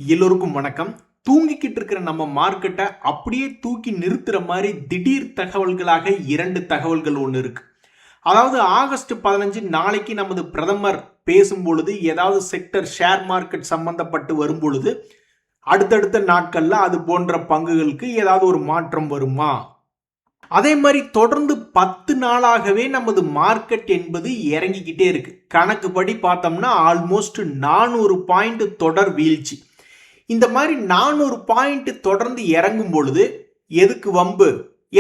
எல்லோருக்கும் வணக்கம். தூங்கிக்கிட்டு இருக்கிற நம்ம மார்க்கெட்டை அப்படியே தூக்கி நிறுத்துற மாதிரி திடீர் தகவல்களாக 2 தகவல்கள் ஒன்று இருக்கு. அதாவது ஆகஸ்ட் 15 நாளைக்கு நமது பிரதமர் பேசும் பொழுது ஏதாவது செக்டர் ஷேர் மார்க்கெட் சம்பந்தப்பட்டு வரும் பொழுது அடுத்தடுத்த நாட்கள்ல அது போன்ற பங்குகளுக்கு ஏதாவது ஒரு மாற்றம் வருமா? அதே மாதிரி தொடர்ந்து 10 நாளாகவே நமது மார்க்கெட் என்பது இறங்கிக்கிட்டே இருக்கு. கணக்குப்படி பார்த்தோம்னா ஆல்மோஸ்ட் 400 பாயிண்ட் தொடர் வீழ்ச்சி. இந்த மாதிரி 400 பாயிண்ட் தொடர்ந்து இறங்கும் பொழுது எதுக்கு வம்பு,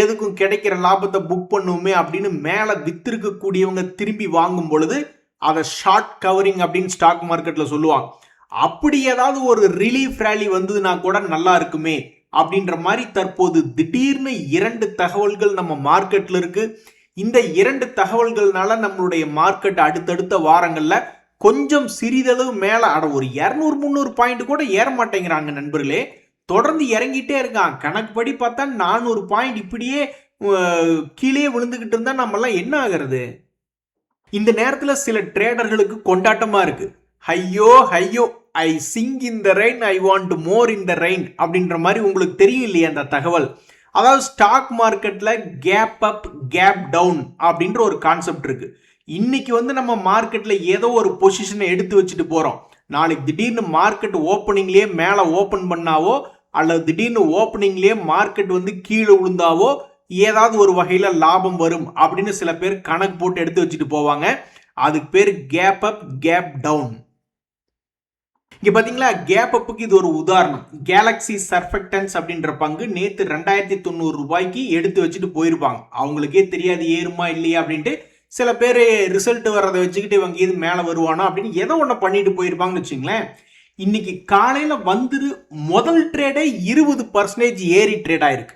எதுக்கும் கிடைக்கிற லாபத்தை புக் பண்ணுவோமே அப்படின்னு மேல வித்திருக்கக்கூடியவங்க திரும்பி வாங்கும் பொழுது அதை ஷார்ட் கவரிங் அப்படின்னு ஸ்டாக் மார்க்கெட்ல சொல்லுவாங்க. அப்படி ஏதாவது ஒரு ரிலீஃப் ரேலி வந்ததுன்னா கூட நல்லா இருக்குமே அப்படின்ற மாதிரி தற்போது திடீர்னு 2 தகவல்கள் நம்ம மார்க்கெட்ல இருக்கு. இந்த 2 தகவல்கள்னால நம்மளுடைய மார்க்கெட் அடுத்தடுத்த வாரங்கள்ல கொஞ்சம் சிறிதளவு மேல ஒரு 200-300 பாயிண்ட் கூட ஏற மாட்டேங்கிறாங்க நண்பர்களே. தொடர்ந்து இறங்கிட்டே இருக்கான். கணக்குப்படி பார்த்தா 400 பாயிண்ட் இப்படியே கீழே விழுந்துகிட்டு இருந்தா நம்ம எல்லாம் என்ன ஆகிறது? இந்த நேரத்துல சில ட்ரேடர்களுக்கு கொண்டாட்டமா இருக்கு. ஐயோ ஐயோ, I sing in the rain, I want more in the rain அப்படின்ற மாதிரி உங்களுக்கு தெரியும் இல்லையா அந்த தகவல். அதாவது ஸ்டாக் மார்க்கெட்ல கேப் அப் கேப் டவுன் அப்படின்ற ஒரு கான்செப்ட் இருக்கு. இன்னைக்கு நம்ம மார்க்கெட்ல ஏதோ ஒரு பொசிஷனை எடுத்து வச்சுட்டு போறோம். நாளைக்கு திடீர்னு மார்க்கெட் ஓப்பனிங்லயே மேல ஓபன் பண்ணாவோ அல்லது திடீர்னு ஓப்பனிங்லயே மார்க்கெட் கீழே விழுந்தாவோ ஏதாவது ஒரு வகையில லாபம் வரும் அப்படின்னு சில பேர் கணக்கு போட்டு எடுத்து வச்சுட்டு போவாங்க. அதுக்கு பேர் கேப் அப் கேப் டவுன். இங்க பாத்தீங்களா, கேப் அப்புக்கு இது ஒரு உதாரணம். கேலக்ஸி சர்ஃபெக்டன்ஸ் அப்படின்ற பங்கு நேத்து 2900 ரூபாய்க்கு எடுத்து வச்சுட்டு போயிருப்பாங்க. அவங்களுக்கே தெரியாது ஏறுமா இல்லையா அப்படின்ட்டு. சில பேர் ரிசல்ட் வர்றதை வச்சுக்கிட்டு இவங்க இது மேல வருவானா அப்படின்னு ஏதோ ஒண்ணு பண்ணிட்டு போயிருப்பாங்கன்னு வச்சுங்களேன். இன்னைக்கு காலையில முதல் ட்ரேடே 20% ஏறி ட்ரேட் ஆயிருக்கு.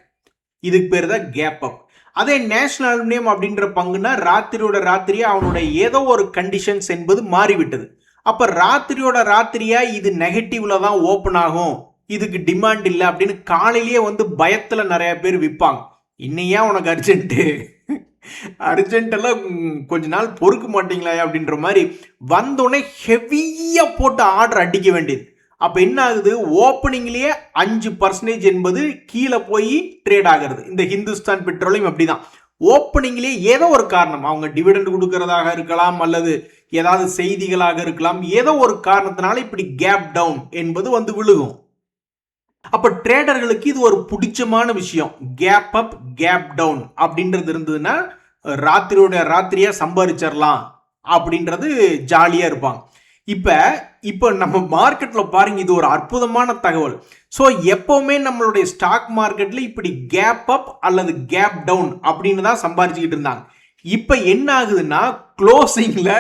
இதுக்கு பேர் தான் கேப் அப். அதே நேஷனல் அலுமினியம் அப்படின்ற பங்குனா ராத்திரியோட ராத்திரியா அவனுடைய ஏதோ ஒரு கண்டிஷன்ஸ் என்பது மாறிவிட்டது. அப்ப ராத்திரியோட ராத்திரியா இது நெகட்டிவ்ல தான் ஓபன் ஆகும், இதுக்கு டிமாண்ட் இல்லை அப்படின்னு காலையிலேயே பயத்துல நிறைய பேர் விற்பாங்க. இன்னையா உனக்கு அர்ஜென்ட் எல்லாம் கொஞ்ச நாள் பொறுக்க மாட்டீங்களா அப்படின்ற மாதிரி வந்தோடனே ஹெவியா போட்டு ஆர்டர் அடிக்க வேண்டியது. அப்ப என்ன ஆகுது, ஓப்பனிங்லயே 5% என்பது கீழே போய் ட்ரேட் ஆகிறது. இந்த ஹிந்துஸ்தான் பெட்ரோலியம் அப்படிதான். ஓப்பனிங்லேயே ஏதோ ஒரு காரணம், அவங்க டிவிடெண்ட் கொடுக்கறதாக இருக்கலாம் அல்லது ஏதாவது செய்திகளாக இருக்கலாம், ஏதோ ஒரு காரணத்தினால இப்படி கேப் டவுன் என்பது விழுகும். அப்ப ட்ரேடர்களுக்கு இது ஒரு பிடிச்சமான விஷயம். கேப் அப் கேப் டவுன் அப்படின்றது இருந்ததுன்னா ராத்திரியோட ராத்திரியா சம்பாதிச்சிடலாம் அப்படின்றது ஜாலியா இருப்பாங்க. இப்ப நம்ம மார்க்கெட்ல பாருங்க, இது ஒரு அற்புதமான தகவல். ஸோ எப்பவுமே நம்மளுடைய ஸ்டாக் மார்க்கெட்ல இப்படி கேப் அப் அல்லது கேப் டவுன் அப்படின்னு தான் சம்பாதிச்சுக்கிட்டு இருந்தாங்க. இப்ப என்ன ஆகுதுன்னா க்ளோசிங்ல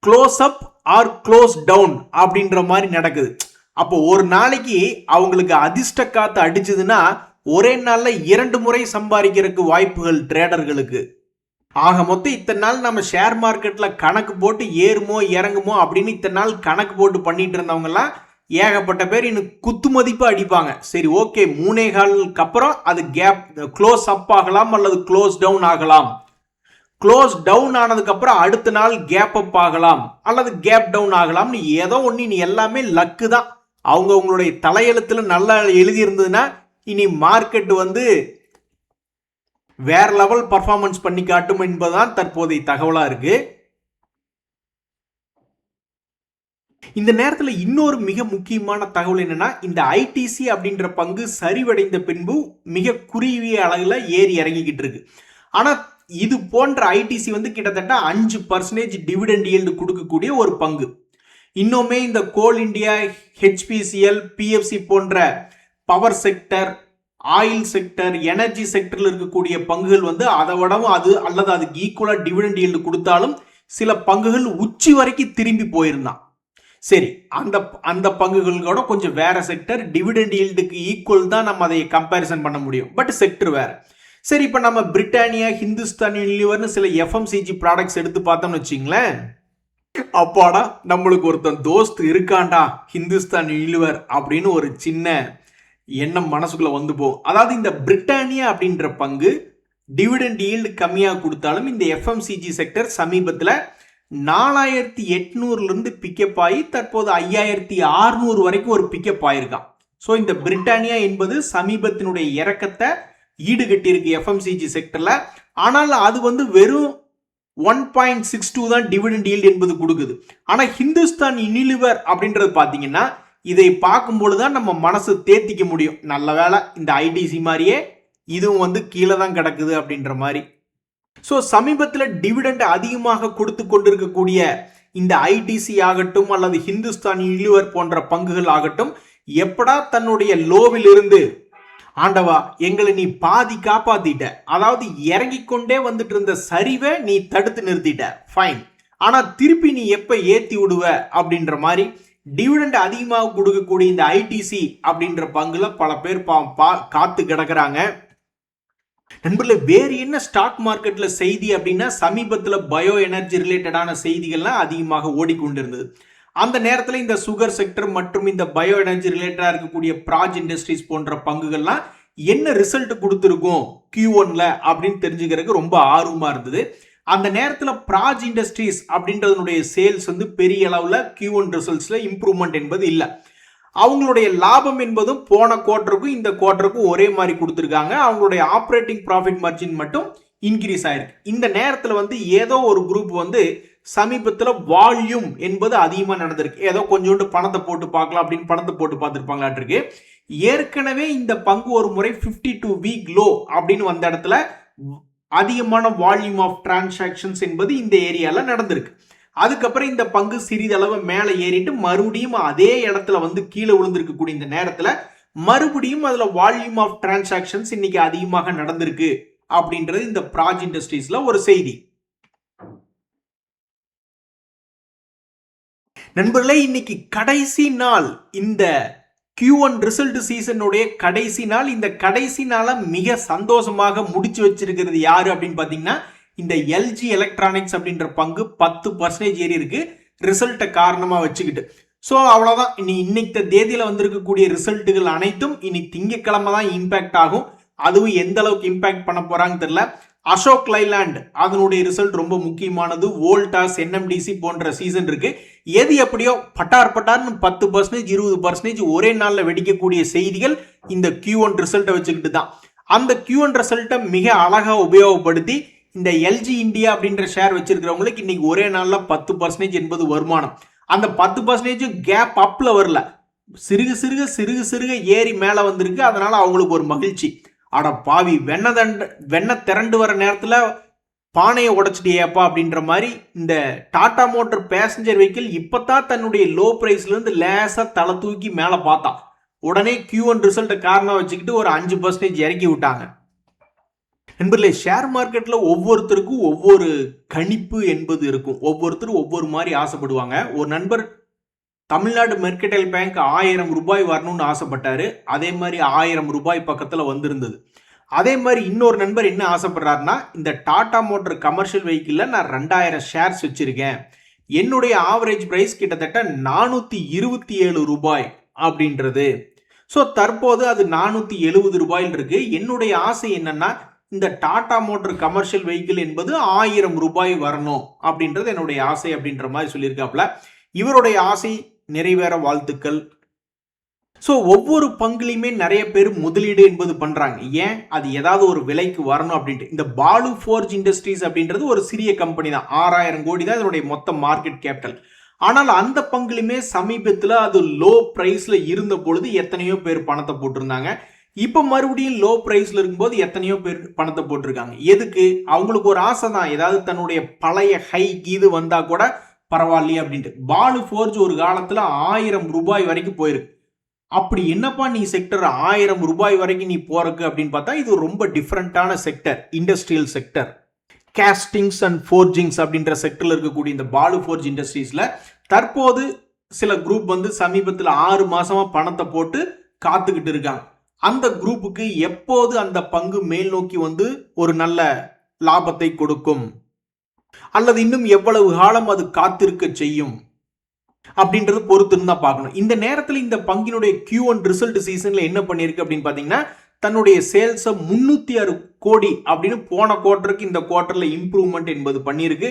close up or close down அப்படின்ற மாதிரி நடக்குது. அப்போ ஒரு நாளைக்கு அவங்களுக்கு அதிர்ஷ்ட காத்து அடிச்சதுன்னா ஒரே நாள்ல 2 முறை சம்பாதிக்கிறதுக்கு வாய்ப்புகள் ட்ரேடர்களுக்கு. ஆக மொத்தம் இத்தனை நாள் நம்ம ஷேர் மார்க்கெட்ல கணக்கு போட்டு ஏறுமோ இறங்குமோ அப்படின்னு இத்தனை நாள் கணக்கு போட்டு பண்ணிட்டு இருந்தவங்க எல்லாம் ஏகப்பட்ட பேர் இன்னும் குத்து மதிப்பு அடிப்பாங்க. சரி ஓகே, 3.25 அப்புறம் அது கேப் க்ளோஸ் அப் ஆகலாம் அல்லது க்ளோஸ் டவுன் ஆகலாம். க்ளோஸ் டவுன் ஆனதுக்கு அப்புறம் அடுத்த நாள் கேப் அப் ஆகலாம் அல்லது கேப் டவுன் ஆகலாம்னு ஏதோ ஒன்று. இனி எல்லாமே லக்கு தான். அவங்களுடைய தலையெழுத்துல நல்லா எழுதி இருந்ததுன்னா இனி மார்க்கெட் வேற லெவல் பர்ஃபார்மன்ஸ் பண்ணி காட்டும் என்பதுதான் தற்போதைய தகவலா இருக்கு. இந்த நேரத்தில் இன்னொரு மிக முக்கியமான தகவல் என்னன்னா, இந்த ஐடிசி அப்படின்ற பங்கு சரிவடைந்த பின்பு மிக குறுகிய அளவில் ஏறி இறங்கிக்கிட்டு இருக்கு. ஆனா இது போன்ற ஐடிசி கிட்டத்தட்ட 5% டிவிடெண்ட் ஈல்டு கொடுக்கக்கூடிய ஒரு பங்கு. இன்னுமே இந்த கோல் இந்தியா, ஹெச்பிசிஎல், பிஎஃப்சி போன்ற power sector, oil sector, energy செக்டர்ல இருக்கக்கூடிய பங்குகள் அதை விடவும் அது அல்லது அதுக்கு ஈக்குவலா டிவிடெண்ட் ஈல்டு கொடுத்தாலும் சில பங்குகள் உச்சி வரைக்கும் திரும்பி போயிருந்தான். சரி, அந்த பங்குகள் கூட கொஞ்சம் வேற செக்டர், டிவிடெண்ட் ஈல்டுக்கு ஈக்குவல் தான் நம்ம அதை கம்பேரிசன் பண்ண முடியும், பட் செக்டர் வேற. சரி, இப்ப நம்ம பிரிட்டானியா, ஹிந்துஸ்தான் யூனிலிவர்னு சில எஃப்எம்சிஜி ப்ராடக்ட்ஸ் எடுத்து பார்த்தோம்னு வச்சுங்களேன், அப்பாடா நம்மளுக்கு ஒருத்தன் தோஸ்து இருக்காண்டா ஹிந்துஸ்தான் யூனிலிவர் அப்படின்னு ஒரு சின்ன எண்ணம் மனசுக்குள்ள போகும். அதாவது இந்த பிரிட்டானியா அப்படின்ற பங்கு டிவிடெண்ட் ஈல்டு கம்மியாக கொடுத்தாலும் இந்த எஃப்எம்சிஜி செக்டர் சமீபத்தில் 4800 இருந்து பிக்கப் ஆகி தற்போது 5600 வரைக்கும் ஒரு பிக்கப் ஆயிருக்கான். ஸோ இந்த பிரிட்டானியா என்பது சமீபத்தினுடைய இறக்கத்தை ஈடுகட்டியிருக்கு எஃப்எம்சிஜி செக்டர்ல. ஆனால் அது வந்து வெறும் 1.62 தான் டிவிடெண்ட் ஈல்ட் என்பது கொடுக்குது. ஆனா ஹிந்துஸ்தான் யூனிலிவர் அப்படின்றது பாத்தீங்கன்னா இதை பார்க்கும்போது தான் நம்ம மனசு தேத்திக்க முடியும். நல்ல வேலை இந்த ஐடிசி மாதிரியே இதுவும் வந்து கீழே தான் கிடக்குது அப்படின்ற மாதிரி. ஸோ சமீபத்தில் டிவிடெண்ட் அதிகமாக கொடுத்து கொண்டிருக்கக்கூடிய இந்த ஐடிசி ஆகட்டும் அல்லது ஹிந்துஸ்தான் யூனிலிவர் போன்ற பங்குகள் ஆகட்டும், எப்படா தன்னுடைய லோவில் இருந்து ஆண்டவா எங்களை நீ பாதி காப்பாத்திட்ட, அதாவது இறங்கி கொண்டே வந்துட்டு இருந்த சரிவை நீ தடுத்து நிறுத்திட்ட, ஃபைன், ஆனா திருப்பி நீ எப்ப ஏத்தி விடுவ அப்படின்ற மாதிரி டிவிடெண்ட் அதிகமாக கொடுக்கக்கூடிய இந்த ஐடிசி அப்படின்ற பங்குல பல பேர் காத்து கிடக்குறாங்க. நண்பர்களே, வேறு என்ன ஸ்டாக் மார்க்கெட்ல செய்தி அப்படின்னா, சமீபத்தில் பயோ எனர்ஜி ரிலேட்டடான செய்திகள்லாம் அதிகமாக ஓடிக்கொண்டிருந்தது. அந்த நேரத்தில் இந்த சுகர் செக்டர் மற்றும் இந்த பயோ எனர்ஜி ரிலேட்டடா இருக்கக்கூடிய பிராஜ் இண்டஸ்ட்ரீஸ் போன்ற பங்குகள்லாம் என்ன ரிசல்ட் கொடுத்துருக்கும் Q1ல அப்படின்னு தெரிஞ்சுக்கிறதுக்கு ரொம்ப ஆர்வமா இருந்தது. அந்த நேரத்தில் பிராஜ் இண்டஸ்ட்ரீஸ் அப்படின்றதுடைய சேல்ஸ் வந்து பெரிய அளவில் Q1 ரிசல்ட்ஸ்ல இம்ப்ரூவ்மெண்ட் என்பது இல்லை. அவங்களுடைய லாபம் என்பதும் போன குவார்டருக்கும் இந்த குவார்டருக்கும் ஒரே மாதிரி கொடுத்துருக்காங்க. அவங்களுடைய ஆப்ரேட்டிங் ப்ராஃபிட் மார்ஜின் மட்டும் இன்க்ரீஸ் ஆயிருக்கு. இந்த நேரத்தில் வந்து ஏதோ ஒரு குரூப் வந்து சமீபத்தில் வால்யூம் என்பது அதிகமாக நடந்திருக்கு. ஏதோ கொஞ்சோண்டு பணத்தை போட்டு பார்க்கலாம் அப்படின்னு பணத்தை போட்டு பார்த்துருப்பாங்களாட்டிருக்கு. ஏற்கனவே இந்த பங்கு ஒரு முறை 52 வீக் லோ அப்படின்னு வந்த இடத்துல அதிகமான வால்யூம் ஆஃப் டிரான்சாக்ஷன்ஸ் என்பது இந்த ஏரியால நடந்திருக்கு. அதுக்கப்புறம் இந்த பங்கு சிறிதளவு மேலே ஏறிட்டு மறுபடியும் அதே இடத்துல வந்து கீழே விழுந்திருக்கக்கூடிய இந்த நேரத்தில் மறுபடியும் அதுல வால்யூம் ஆஃப் டிரான்சாக்ஷன்ஸ் இன்னைக்கு அதிகமாக நடந்திருக்கு அப்படின்றது இந்த பிராஜ் இண்டஸ்ட்ரீஸ்ல ஒரு செய்தி. நண்பர்களே, இன்னைக்கு கடைசி நாள், இந்த Q1 ரிசல்ட் சீசனுடைய கடைசி நாள். இந்த கடைசி நாளை மிக சந்தோஷமாக முடிச்சு வச்சிருக்கிறது யாரு அப்படின்னு பாத்தீங்கன்னா, இந்த LG எலக்ட்ரானிக்ஸ் அப்படின்ற பங்கு 10% ஏறி இருக்கு ரிசல்ட்டை காரணமா வச்சுக்கிட்டு. ஸோ அவ்வளோதான். இன்னைக்கு தேதியில வந்திருக்கக்கூடிய ரிசல்ட்டுகள் அனைத்தும் இனி திங்கக்கிழமை தான் இம்பாக்ட் ஆகும். அதுவும் எந்த அளவுக்கு இம்பாக்ட் பண்ண போறாங்கன்னு தெரியல. அசோக் லைலாண்ட் அதனுடைய ரிசல்ட் ரொம்ப முக்கியமானது. வோல்டாஸ், NMDC போன்ற சீசன் இருக்கு. எது எப்படியோ பட்டார் பட்டார்னு 10% 20% ஒரே நாளில் வெடிக்கக்கூடிய செய்திகள் இந்த Q1 ரிசல்ட்டை வச்சுக்கிட்டு தான். அந்த Q1 ரிசல்ட்டை மிக அழகா உபயோகப்படுத்தி இந்த LG இந்தியா அப்படின்ற ஷேர் வச்சிருக்கிறவங்களுக்கு இன்னைக்கு ஒரே நாளில் 10% என்பது வருமானம். அந்த 10% கேப் அப்ல வரல, சிறுக சிறுக சிறுக சிறுக ஏறி மேலே வந்திருக்கு. அதனால அவங்களுக்கு ஒரு மகிழ்ச்சி. அட பாவி, வெண்ண திரண்டு வர நேரத்தில் பானையை உடைச்சிட்டியப்பா அப்படின்ற மாதிரி இந்த டாடா மோட்டர் பேசஞ்சர் வெஹிக்கிள் இப்பதான் தன்னுடைய லோ பிரைஸ்ல இருந்து லேசா தலை தூக்கி மேலே பார்த்தான். உடனே Q1 ரிசல்ட்டை காரணம் வச்சுக்கிட்டு ஒரு 5% இறக்கி விட்டாங்க. நண்பர்களே, ஷேர் மார்க்கெட்ல ஒவ்வொருத்தருக்கும் ஒவ்வொரு கணிப்பு என்பது இருக்கும். ஒவ்வொருத்தரும் ஒவ்வொரு மாதிரி ஆசைப்படுவாங்க. ஒரு நண்பர் தமிழ்நாடு மெர்கடைல் பேங்க் 1000 ரூபாய் வரணும்னு ஆசைப்பட்டாரு. அதே மாதிரி 1000 ரூபாய் பக்கத்துல வந்திருந்தது. அதே மாதிரி இன்னொரு நண்பர் என்ன ஆசைப்படுறாருன்னா, இந்த டாடா மோட்டர் கமர்ஷியல் வெஹிக்கிள்ல நான் 2000 ஷேர்ஸ் வச்சிருக்கேன், என்னுடைய ஆவரேஜ் பிரைஸ் கிட்டத்தட்ட 427 ரூபாய் அப்படின்றது. ஸோ தற்போது அது 470 ரூபாயில் இருக்கு. என்னுடைய ஆசை என்னன்னா, இந்த டாடா மோட்டர் கமர்ஷியல் வெஹிக்கிள் என்பது 1000 ரூபாய் வரணும் அப்படின்றது என்னுடைய ஆசை அப்படின்ற மாதிரி சொல்லியிருக்காப்ல. இவருடைய ஆசை நிறைவேற வாழ்த்துக்கள். ஸோ ஒவ்வொரு பங்குலையுமே நிறைய பேர் முதலீடு என்பது பண்றாங்க. ஏன்? அது ஏதாவது ஒரு விலைக்கு வரணும் அப்படின்ட்டு. இந்த பாலு ஃபோர்ஜ் இண்டஸ்ட்ரீஸ் அப்படின்றது ஒரு சிறிய கம்பெனி தான். 6000 கோடி தான் இதனுடைய மொத்த மார்க்கெட் கேபிட்டல். ஆனால் அந்த பங்குலையுமே சமீபத்தில் அது லோ பிரைஸ்ல இருந்த பொழுது எத்தனையோ பேர் பணத்தை போட்டிருந்தாங்க. இப்ப மறுபடியும் லோ பிரைஸ்ல இருக்கும்போது எத்தனையோ பேர் பணத்தை போட்டிருக்காங்க. எதுக்கு? அவங்களுக்கு ஒரு ஆசை தான், ஏதாவது தன்னுடைய பழைய ஹை கீது வந்தா கூட பரவாயில்லையே அப்படின்ட்டு. பாலு ஃபோர்ஜ் ஒரு காலத்துல 1000 ரூபாய் வரைக்கும் போயிருக்கு. அப்படி என்னப்பா நீ செக்டர் 1000 ரூபாய் வரைக்கும் நீ போறக்கு அப்படின்னு பார்த்தா, இது ரொம்ப டிஃப்ரெண்டான sector, industrial sector. Castings and forgings அப்படின்ற செக்டர்ல இருக்கக்கூடிய இந்த பாலு ஃபோர்ஜ் இண்டஸ்ட்ரீஸ்ல தற்போது சில குரூப் வந்து சமீபத்தில் 6 மாசமா பணத்தை போட்டு காத்துக்கிட்டு இருக்காங்க. அந்த குரூப்புக்கு எப்போது அந்த பங்கு மேல் நோக்கி வந்து ஒரு நல்ல லாபத்தை கொடுக்கும், அல்லது இன்னும் எவ்வளவு காலம் அது காத்திருக்க செய்யும் அப்படின்றது பொறுத்து தான் பார்க்கணும். இந்த நேரத்தில் இந்த பங்கினுடைய Q1 ரிசல்ட் சீசன்ல என்ன பண்ணிருக்கு அப்படின்னு பாத்தீங்கன்னா, தன்னுடைய சேல்ஸை 306 கோடி அப்படின்னு போன குவார்டருக்கு இந்த குவார்டர்ல இம்ப்ரூவ்மெண்ட் என்பது பண்ணியிருக்கு.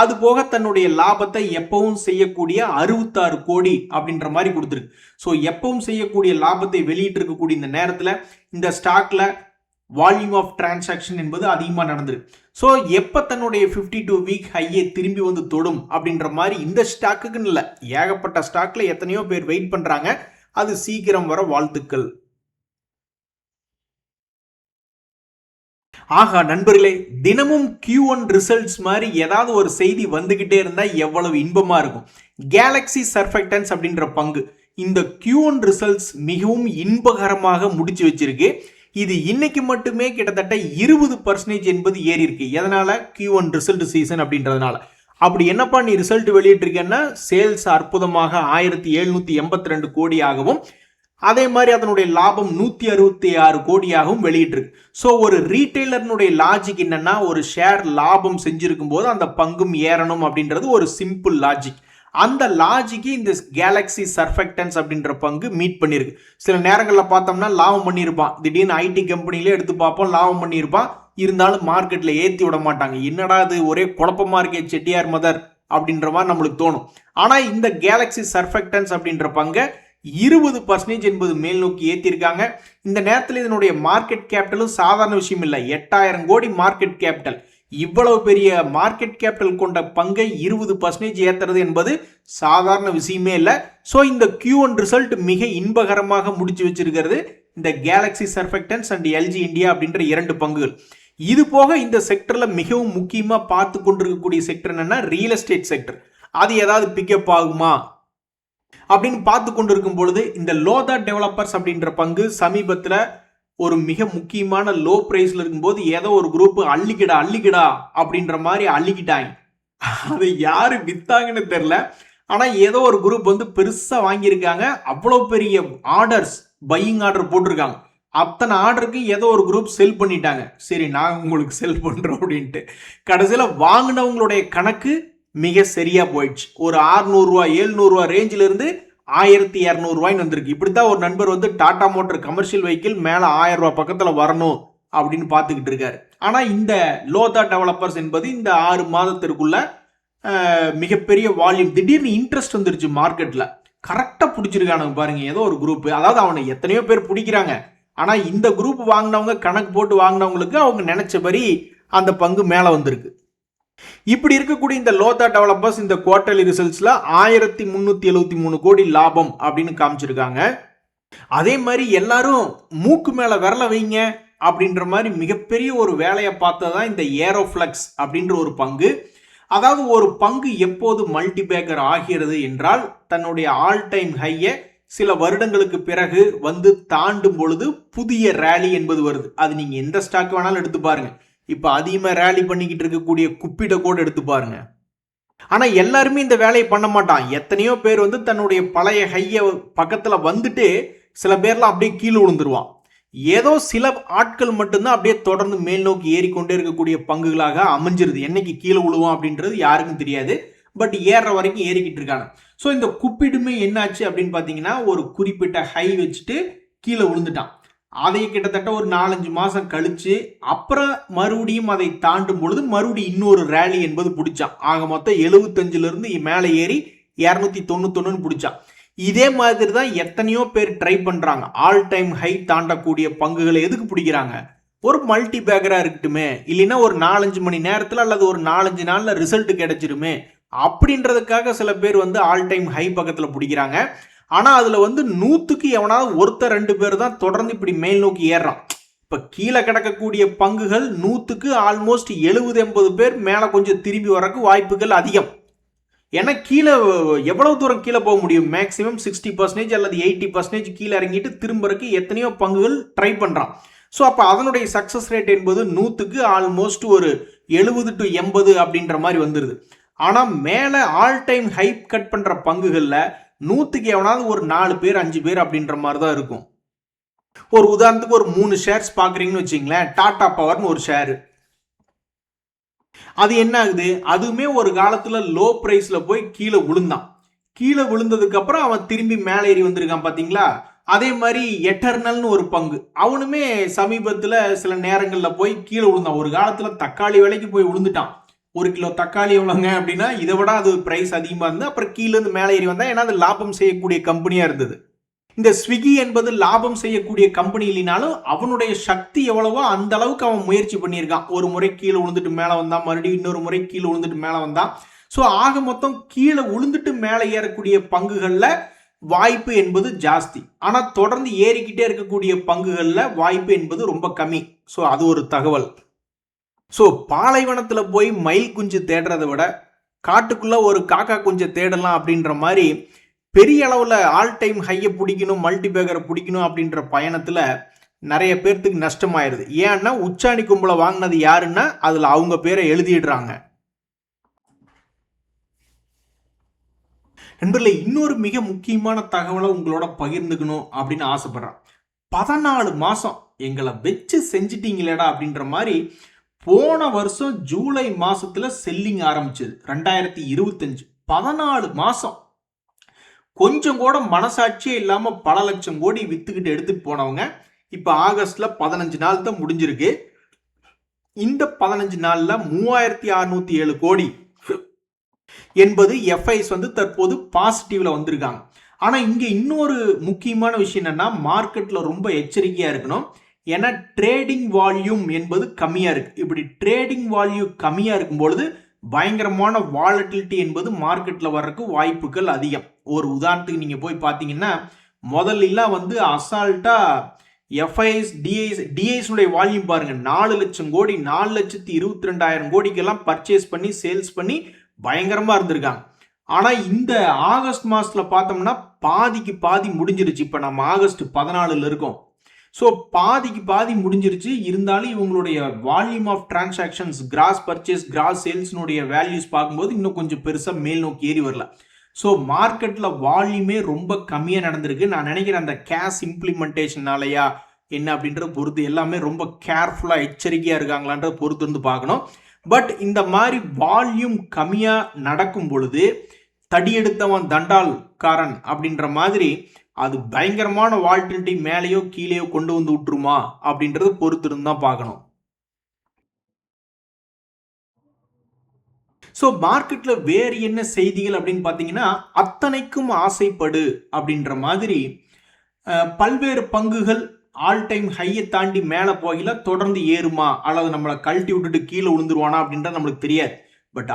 அது போக தன்னுடைய லாபத்தை எப்பவும் செய்யக்கூடிய 66 கோடி அப்படின்ற மாதிரி கொடுத்துருக்கு. ஸோ எப்பவும் செய்யக்கூடிய லாபத்தை வெளியிட்டு இருக்கக்கூடிய இந்த நேரத்தில் இந்த ஸ்டாக்ல வால்யூம் ஆஃப் டிரான்சாக்ஷன் என்பது அதிகமாக நடந்திருக்கு. ஸோ எப்போ தன்னுடைய 52 வீக் ஹையை திரும்பி வந்து தொடும் அப்படின்ற மாதிரி இந்த ஸ்டாக்குக்குன்னு இல்லை, ஏகப்பட்ட ஸ்டாக்ல எத்தனையோ பேர் வெயிட் பண்றாங்க. அது சீக்கிரம் வர வாழ்த்துக்கள். ஆகா நண்பர்களே, தினமும் Q1 ரிசல்ட்ஸ் மாதிரி ஏதாவது ஒரு செய்தி வந்துகிட்டே இருந்தா எவ்வளவு இன்பமா இருக்கும். கேலக்ஸி சர்ஃபெக்டன்ஸ் அப்படின்ற பங்கு இந்த Q1 ரிசல்ட்ஸ் மிகவும் இன்பகரமாக முடிச்சு வச்சிருக்கு. இது இன்னைக்கு மட்டுமே கிட்டத்தட்ட 20% என்பது ஏறி இருக்கு. எதனால? Q1 ரிசல்ட் சீசன் அப்படின்றதுனால. அப்படி என்னப்பா நீ ரிசல்ட் வெளியிட்டிருக்கேன்னா, சேல்ஸ் அற்புதமாக 1782 கோடியாகவும் அதே மாதிரி அதனுடைய லாபம் 166 கோடியாகவும் வெளியிட்டிருக்கு. ஸோ ஒரு ரீட்டைலர்னுடைய லாஜிக் என்னன்னா, ஒரு ஷேர் லாபம் செஞ்சிருக்கும் போது அந்த பங்கும் ஏறணும் அப்படின்றது ஒரு சிம்பிள் லாஜிக். அந்த லாஜிக்கு இந்த கேலக்ஸி சர்ஃபெக்டன்ஸ் அப்படின்ற பங்கு மீட் பண்ணியிருக்கு. சில நேரங்களில் பார்த்தோம்னா லாபம் பண்ணியிருப்பான், திடீர்னு ஐடி கம்பெனிலே எடுத்து பார்ப்போம் லாபம் பண்ணியிருப்பான், இருந்தாலும் மார்க்கெட்டில் ஏற்றி விட மாட்டாங்க. என்னடா அது ஒரே குழப்பமா இருக்கே செட்டியார் மதர் அப்படின்ற மாதிரி நம்மளுக்கு தோணும். ஆனால் இந்த கேலக்ஸி சர்ஃபெக்டன்ஸ் அப்படின்ற பங்கை 20% என்பது மேல் நோக்கி ஏற்றிருக்காங்க. இந்த நேரத்தில் இதனுடைய மார்க்கெட் கேபிட்டலும் சாதாரண விஷயம் இல்லை, 8000 கோடி மார்க்கெட் கேபிட்டல். இவ்வளவு பெரிய மார்க்கெட் கேபிட்டல் கொண்ட பங்கை 20% ஏத்துறது என்பது சாதாரண விஷயமே இல்லை. ஸோ இந்த Q1 ரிசல்ட் மிக இன்பகரமாக முடிச்சு வச்சிருக்கிறது இந்த Galaxy surfactants and LG India அப்படின்ற 2 பங்குகள். இது போக இந்த செக்டர்ல மிகவும் முக்கியமா பார்த்து கொண்டிருக்கக்கூடிய செக்டர் என்னன்னா ரியல் எஸ்டேட் செக்டர். அது ஏதாவது பிக்கப் ஆகுமா அப்படின்னு பார்த்து கொண்டிருக்கும் பொழுது இந்த லோதா டெவலப்பர்ஸ் அப்படின்ற பங்கு சமீபத்தில் ஒரு மிக முக்கியமான லோ பிரைஸ்ல இருக்கும்போது ஏதோ ஒரு குரூப் அள்ளிக்கிடா அப்படின்ற மாதிரி அள்ளிக்கிட்டாங்க. அது யாரு வித்தாங்கன்னு தெரியல. ஆனா ஏதோ ஒரு குரூப் வந்து பெருசா வாங்கியிருக்காங்க. அவ்வளவு பெரிய ஆர்டர்ஸ், பையிங் ஆர்டர் போட்டிருக்காங்க. அத்தனை ஆர்டருக்கு ஏதோ ஒரு குரூப் செல் பண்ணிட்டாங்க. சரி நாங்க உங்களுக்கு செல் பண்றோம் அப்படின்ட்டு கடைசியில வாங்கினவங்களுடைய கணக்கு மிக சரியா போயிடுச்சு. ஒரு 600 ரூபாய் 700 ரூபாய் ரேஞ்சில இருந்து 1200 ரூபாய்ன்னு வந்திருக்கு. இப்படித்தான் ஒரு நண்பர் வந்து டாடா மோட்டர் கமர்ஷியல் வெஹிக்கிள் மேல 1000 ரூபாய் பக்கத்துல வரணும் அப்படின்னு பார்த்துக்கிட்டு இருக்காரு. ஆனா இந்த லோதா டெவலப்பர்ஸ் என்பது இந்த 6 மாதத்திற்குள்ள மிகப்பெரிய வால்யூம், திடீர்னு இன்ட்ரெஸ்ட் வந்துருச்சு மார்க்கெட்ல. கரெக்டா பிடிச்சிருக்கானுங்க பாருங்க ஏதோ ஒரு குரூப். அதாவது அவனை எத்தனையோ பேர் பிடிக்கிறாங்க, ஆனா இந்த குரூப் வாங்கினவங்க, கணக்கு போட்டு வாங்கினவங்களுக்கு அவங்க நினைச்சபடி அந்த பங்கு மேல வந்திருக்கு. இப்படி இருக்கக்கூடிய இந்த லோதா டெவலப்பர்ஸ் இந்த குவார்டர்லி ரிசல்ட்ஸ்ல 1373 கோடி லாபம் அப்படின்னு காமிச்சிருக்காங்க. அதே மாதிரி எல்லாரும் மூக்கு மேல விரல வைங்க அப்படின்ற மாதிரி மிகப்பெரிய ஒரு வேலையை பார்த்ததான் இந்த ஏரோஃப்ளக்ஸ் அப்படின்ற ஒரு பங்கு. அதாவது ஒரு பங்கு எப்போது மல்டிபேக்கர் ஆகிறது என்றால் தன்னுடைய ஆல் டைம் ஹையை சில வருடங்களுக்கு பிறகு வந்து தாண்டும் பொழுது புதிய ரேலி என்பது வருது. அது நீங்க எந்த ஸ்டாக் வேணாலும் எடுத்து பாருங்க. இப்ப அதிகமாக ரேலி பண்ணிக்கிட்டு இருக்கக்கூடிய குப்பிட கூட எடுத்து பாருங்க. ஆனா எல்லாருமே இந்த வேலையை பண்ண மாட்டான். எத்தனையோ பேர் வந்து தன்னுடைய பழைய ஹைய பக்கத்துல வந்துட்டு சில பேர்லாம் அப்படியே கீழே விழுந்துருவான். ஏதோ சில ஆட்கள் மட்டும்தான் அப்படியே தொடர்ந்து மேல் நோக்கி ஏறிக்கொண்டே இருக்கக்கூடிய பங்குகளாக அமைஞ்சிருது. என்னைக்கு கீழே விழுவோம் அப்படின்றது யாருக்கும் தெரியாது. பட் ஏற வரைக்கும் ஏறிக்கிட்டு இருக்காங்க. ஸோ இந்த குப்பிடுமே என்னாச்சு அப்படின்னு பார்த்தீங்கன்னா, ஒரு குறிப்பிட்ட ஹை வச்சுட்டு கீழே விழுந்துட்டான். அதை கிட்டத்தட்ட ஒரு 4-5 மாசம் கழிச்சு அப்புறம் மறுபடியும் அதை தாண்டும் பொழுது மறுபடியும் இன்னொரு ரேலி என்பது பிடிச்சான். ஆக மொத்தம் 75ல இருந்து மேலே ஏறி 291 பிடிச்சான். இதே மாதிரி தான் எத்தனையோ பேர் ட்ரை பண்றாங்க. ஆல் டைம் ஹை தாண்டக்கூடிய பங்குகளை எதுக்கு பிடிக்கிறாங்க? ஒரு மல்டி பேக்கரா இருக்கட்டுமே, இல்லைன்னா ஒரு 4-5 மணி நேரத்தில் அல்லது ஒரு 4-5 நாள்ல ரிசல்ட் கிடைச்சிருமே அப்படின்றதுக்காக சில பேர் வந்து ஆல் டைம் ஹை பக்கத்தில் பிடிக்கிறாங்க. ஆனா அதுல வந்து 100க்கு எவனாவது ஒருத்தர் 2 பேர் தான் தொடர்ந்து இப்படி மேல் நோக்கி ஏறான். இப்ப கீழே கிடக்கக்கூடிய பங்குகள் 100க்கு ஆல்மோஸ்ட் 70-80 பேர் மேல கொஞ்சம் திரும்பி வரக்கு வாய்ப்புகள் அதிகம். ஏன்னா கீழே எவ்வளவு தூரம் கீழே போக முடியும்? மேக்சிமம் 60% அல்லது 80% கீழே இறங்கிட்டு திரும்பறக்கு எத்தனையோ பங்குகள் ட்ரை பண்றான். ஸோ அப்போ அதனுடைய சக்சஸ் ரேட் என்பது 100க்கு ஆல்மோஸ்ட் ஒரு 70 to 80 அப்படின்ற மாதிரி வந்துருது. ஆனா மேல ஆல் டைம் ஹைப் கட் பண்ற பங்குகள்ல 100க்கு எவனாவது ஒரு 4 பேர் 5 பேர் அப்படின்ற மாதிரி தான் இருக்கும். ஒரு உதாரணத்துக்கு ஒரு 3 ஷேர்ஸ் பாக்குறீங்கன்னு வச்சுங்களேன். டாடா பவர்னு ஒரு ஷேர், அது என்ன ஆகுது? அதுவுமே ஒரு காலத்துல லோ பிரைஸ்ல போய் கீழே விழுந்தான். கீழே விழுந்ததுக்கு அப்புறம் அவன் திரும்பி மேலே ஏறி வந்திருக்கான் பாத்தீங்களா? அதே மாதிரி எட்டர்னல்னு ஒரு பங்கு, அவனுமே சமீபத்தில் சில நேரங்களில் போய் கீழே விழுந்தான். ஒரு காலத்தில் தக்காளி விலைக்கு போய் விழுந்துட்டான். 1 கிலோ தக்காளி எவ்வளோங்க அப்படின்னா, இதை விட அது பிரைஸ் அதிகமாக இருந்து அப்புறம் கீழேருந்து மேலே ஏறி வந்தா, ஏன்னா அது லாபம் செய்யக்கூடிய கம்பெனியாக இருந்தது. இந்த ஸ்விக்கி என்பது லாபம் செய்யக்கூடிய கம்பெனி இல்லைனாலும் அவனுடைய சக்தி எவ்வளவோ அந்த அளவுக்கு அவன் முயற்சி பண்ணியிருக்கான். ஒரு முறை கீழே விழுந்துட்டு மேலே வந்தான், மறுபடியும் இன்னொரு முறை கீழே விழுந்துட்டு மேலே வந்தான். ஸோ ஆக மொத்தம் கீழே விழுந்துட்டு மேலே ஏறக்கூடிய பங்குகளில் வாய்ப்பு என்பது ஜாஸ்தி. ஆனால் தொடர்ந்து ஏறிக்கிட்டே இருக்கக்கூடிய பங்குகளில் வாய்ப்பு என்பது ரொம்ப கம்மி. ஸோ அது ஒரு தகவல். ஸோ பாலைவனத்தில் போய் மயில் குஞ்சு தேடுறதை விட காட்டுக்குள்ளே ஒரு காக்கா குஞ்சை தேடலாம் அப்படின்ற மாதிரி பெரிய அளவில் ஆல் டைம் ஹையை பிடிக்கணும், மல்டிபேக்கரை பிடிக்கணும் அப்படின்ற பயணத்தில் நிறைய பேர்த்துக்கு நஷ்டமாயிருது. ஏன்னா உச்சாணி கும்பலை வாங்கினது யாருன்னா அதில் அவங்க பேரை எழுதிடுறாங்க. நண்பர்களே, இன்னொரு மிக முக்கியமான தகவலை உங்களோட பகிர்ந்துக்கணும் அப்படின்னு ஆசைப்படுறேன். 14 மாதம் எங்களை வச்சு செஞ்சிட்டீங்களேடா அப்படின்ற மாதிரி போன வருஷம் ஜூலை மாசத்துல செல்லிங் ஆரம்பிச்சது 2025. 14 மாசம் கொஞ்சம் கூட மனசாட்சியே இல்லாம பல லட்சம் கோடி வித்துக்கிட்டு எடுத்துட்டு போனவங்க இப்ப ஆகஸ்ட்ல 15 நாள் தான் முடிஞ்சிருக்கு. இந்த 15 நாள்ல 3607 கோடி என்பது எஃப்ஐஸ் வந்து தற்போது பாசிட்டிவ்ல வந்திருக்காங்க. ஆனா இங்க இன்னொரு முக்கியமான விஷயம் என்னன்னா, மார்க்கெட்ல ரொம்ப எச்சரிக்கையா இருக்கணும். ஏன்னா ட்ரேடிங் வால்யூம் என்பது கம்மியா இருக்கு. இப்படி ட்ரேடிங் வால்யூம் கம்மியா இருக்கும் பொழுது பயங்கரமான வாலட்டிலிட்டி என்பது மார்க்கெட்ல வர்றதுக்கு வாய்ப்புகள் அதிகம். ஒரு உதாரணத்துக்கு நீங்க போய் பார்த்தீங்கன்னா, முதல்ல வந்து அசால்ட்டா எஃப்ஐஎஸ் டிஐஸுடைய வால்யூம் பாருங்க, 4 லட்சம் கோடி, 4,22,000 கோடிக்கெல்லாம் பர்ச்சேஸ் பண்ணி சேல்ஸ் பண்ணி பயங்கரமா இருந்திருக்காங்க. ஆனா இந்த ஆகஸ்ட் மாசத்துல பார்த்தோம்னா பாதிக்கு பாதி முடிஞ்சிருச்சு. இப்ப நம்ம ஆகஸ்ட் 14 இருக்கோம். ஸோ பாதிக்கு பாதி முடிஞ்சிருச்சு. இருந்தாலும் இவங்களுடைய volume of transactions, gross purchase, gross சேல்ஸ்னுடைய வேல்யூஸ் பார்க்கும்போது இன்னும் கொஞ்சம் பெருசாக மேல் நோக்கி ஏறி வரல. ஸோ மார்க்கெட்டில் வால்யூமே ரொம்ப கம்மியாக நடந்திருக்கு. நான் நினைக்கிறேன் அந்த கேஷ் இம்ப்ளிமெண்டேஷனாலயா என்ன அப்படின்றத பொறுத்து எல்லாமே ரொம்ப கேர்ஃபுல்லாக எச்சரிக்கையாக இருக்காங்களான்றத பொறுத்து இருந்து பார்க்கணும். பட் இந்த மாதிரி வால்யூம் கம்மியாக நடக்கும் பொழுது தடியெடுத்தவன் தண்டால்காரன் அப்படின்ற மாதிரி அது பயங்கரமான வால்டிலிட்டி மேலேயோ கீழேயோ கொண்டு வந்து விட்டுருமா அப்படின்றத பொறுத்து இருந்தா பார்க்கணும். ஸோ மார்க்கெட்ல வேறு என்ன செய்திகள் அப்படின்னு பார்த்தீங்கன்னா, அத்தனைக்கும் ஆசைப்படு அப்படின்ற மாதிரி பல்வேறு பங்குகள் ஆல் டைம் ஹையை தாண்டி மேலே போகல, தொடர்ந்து ஏறுமா அல்லது நம்மளை கழட்டி விட்டுட்டு கீழே விழுந்துருவானா அப்படின்றது நம்மளுக்கு தெரியாது. பட்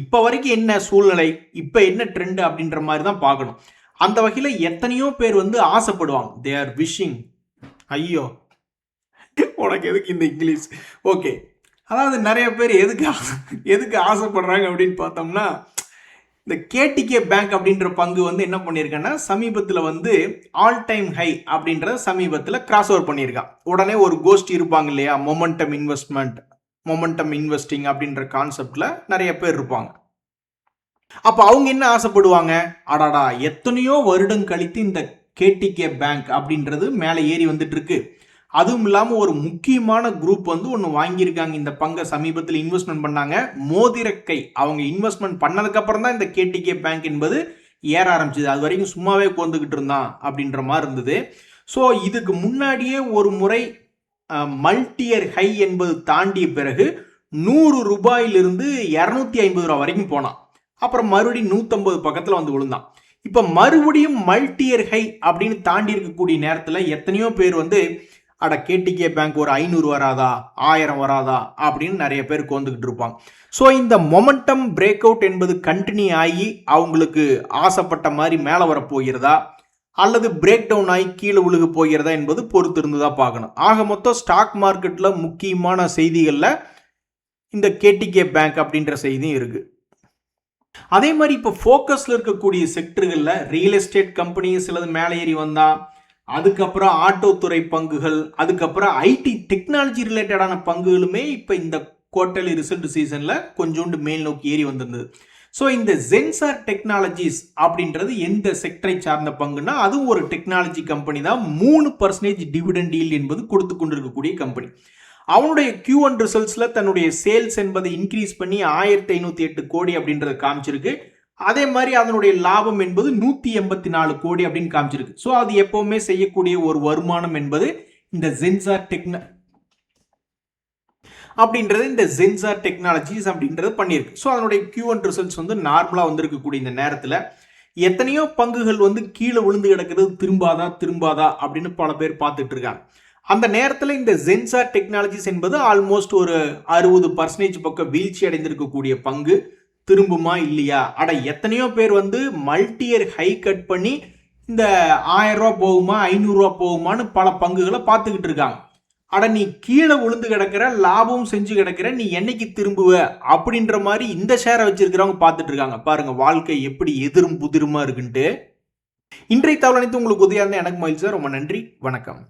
இப்போ வரைக்கும் என்ன சூழ்நிலை, இப்போ என்ன ட்ரெண்ட் அப்படின்ற மாதிரி தான் பார்க்கணும். அந்த வகையில் எத்தனையோ பேர் வந்து ஆசைப்படுவாங்க. They are wishing. ஐயோ உனக்கு எதுக்கு இந்த இங்கிலீஷ்? ஓகே, அதாவது நிறைய பேர் எதுக்கு ஆசைப்படுறாங்க அப்படின்னு பார்த்தோம்னா, இந்த கேடிகே பேங்க் அப்படின்ற பங்கு வந்து என்ன பண்ணியிருக்கேன்னா, சமீபத்தில் வந்து ஆல் டைம் ஹை அப்படின்றத சமீபத்தில் கிராஸ் ஓவர் பண்ணியிருக்கான். உடனே ஒரு கோஷ்டி இருப்பாங்க இல்லையா, மொமெண்டம் இன்வெஸ்டிங் அப்படின்ற கான்செப்டில் நிறைய பேர் இருப்பாங்க. அப்போ அவங்க என்ன ஆசைப்படுவாங்க, அடாடா எத்தனையோ வருடம் கழித்து இந்த கேடிகே பேங்க் அப்படின்றது மேலே ஏறி வந்துட்டு இருக்கு. அதுவும் இல்லாமல் ஒரு முக்கியமான குரூப் வந்து ஒன்று வாங்கியிருக்காங்க. இந்த பங்கை சமீபத்தில் இன்வெஸ்ட்மெண்ட் பண்ணாங்க. மோதிரக்கை அவங்க இன்வெஸ்ட்மெண்ட் பண்ணதுக்கப்புறம் தான் இந்த கேடிகே பேங்க் என்பது ஏற ஆரம்பிச்சது. அது வரைக்கும் சும்மாவே கொண்டுகிட்டு இருந்தான் அப்படின்ற மாதிரி இருந்தது. ஸோ இதுக்கு முன்னாடியே ஒரு முறை மல்டியர் ஹை என்பது தாண்டிய பிறகு 100 ரூபாயிலிருந்து 250 ரூபா வரைக்கும் போனான். அப்புறம் மறுபடியும் 150 பக்கத்தில் வந்து விழுந்தான். இப்போ மறுபடியும் மல்டியர் ஹை அப்படின்னு தாண்டி இருக்கக்கூடிய நேரத்தில் எத்தனையோ பேர் வந்து அட கேடிகே பேங்க் ஒரு 500 வராதா, 1000 வராதா அப்படின்னு நிறைய பேர் கோந்துக்கிட்டு இருப்பாங்க. ஸோ இந்த மொமெண்டம் பிரேக் அவுட் என்பது கண்டினியூ ஆகி அவங்களுக்கு ஆசைப்பட்ட மாதிரி மேலே வரப்போகிறதா அல்லது பிரேக் டவுன் ஆகி கீழே விழுக போகிறதா என்பது பொறுத்து இருந்துதான் பார்க்கணும். ஆக மொத்தம் ஸ்டாக் மார்க்கெட்டில் முக்கியமான செய்திகளில் இந்த கேடிகே பேங்க் அப்படின்ற செய்தியும் இருக்குது. அதே மாதிரி இப்போ ஃபோக்கஸில் இருக்கக்கூடிய செக்டர்களில் ரியல் எஸ்டேட் கம்பெனி சிலது மேலே ஏறி வந்தா, அதுக்கப்புறம் ஆட்டோ துறை பங்குகள், அதுக்கப்புறம் ஐடி டெக்னாலஜி ரிலேட்டடான பங்குகளுமே இப்போ இந்த குவார்டர்லி ரிசல்ட் சீசனில் கொஞ்சோண்டு மேல் நோக்கி ஏறி வந்திருந்தது. ஸோ இந்த ஜென்சார் டெக்னாலஜிஸ் அப்படின்றது எந்த செக்டரை சார்ந்த பங்குன்னா, அதுவும் ஒரு டெக்னாலஜி கம்பெனி தான். 3% டிவிடெண்ட் ஈல்ட் என்பது கொடுத்து கொண்டிருக்கக்கூடிய கம்பெனி. அவனுடைய Q1 ரிசல்ட்ஸில் தன்னுடைய சேல்ஸ் என்பதை இன்க்ரீஸ் பண்ணி 1508 கோடி அப்படின்றத காமிச்சிருக்கு. அதே மாதிரி அதனுடைய லாபம் என்பது 184 கோடி அப்படின்னு காமிச்சிருக்கு. ஸோ அது எப்பவுமே செய்யக்கூடிய ஒரு வருமானம் என்பது இந்த ஜென்சார் டெக்னாலஜிஸ் அப்படின்றது பண்ணியிருக்கு. ஸோ அதனுடைய Q1 ரிசல்ட்ஸ் வந்து நார்மலாக வந்திருக்கக்கூடிய இந்த நேரத்தில் எத்தனையோ பங்குகள் வந்து கீழே விழுந்து கிடக்கிறது, திரும்பாதா அப்படின்னு பல பேர் பார்த்துட்டு இருக்காங்க. அந்த நேரத்தில் இந்த ஜென்சார் டெக்னாலஜிஸ் என்பது ஆல்மோஸ்ட் ஒரு 60% பக்கம் வீழ்ச்சி அடைந்திருக்கக்கூடிய பங்கு திரும்புமா இல்லையா? எத்தனையோ பேர் வந்து மல்டியர் ஹை கட் பண்ணி இந்த 1000 ரூபா போகுமா 500 ரூபா போகுமான்னு பல பங்குகளை பார்த்துக்கிட்டு இருக்காங்க. நீ கீழே விழுந்து கிடக்கிற, லாபம் செஞ்சு கிடக்கிற, நீ என்னைக்கு திரும்புவ அப்படின்ற மாதிரி இந்த ஷேரை வச்சிருக்கிறவங்க பார்த்துட்டு இருக்காங்க. பாருங்க வாழ்க்கை எப்படி எதிரும் புதிருமா இருக்குன்ட்டு. இன்றைய தகவல் அனைத்து உங்களுக்கு உதவியா இருந்தா எனக்கு மகிழ்ச்சி. ரொம்ப நன்றி, வணக்கம்.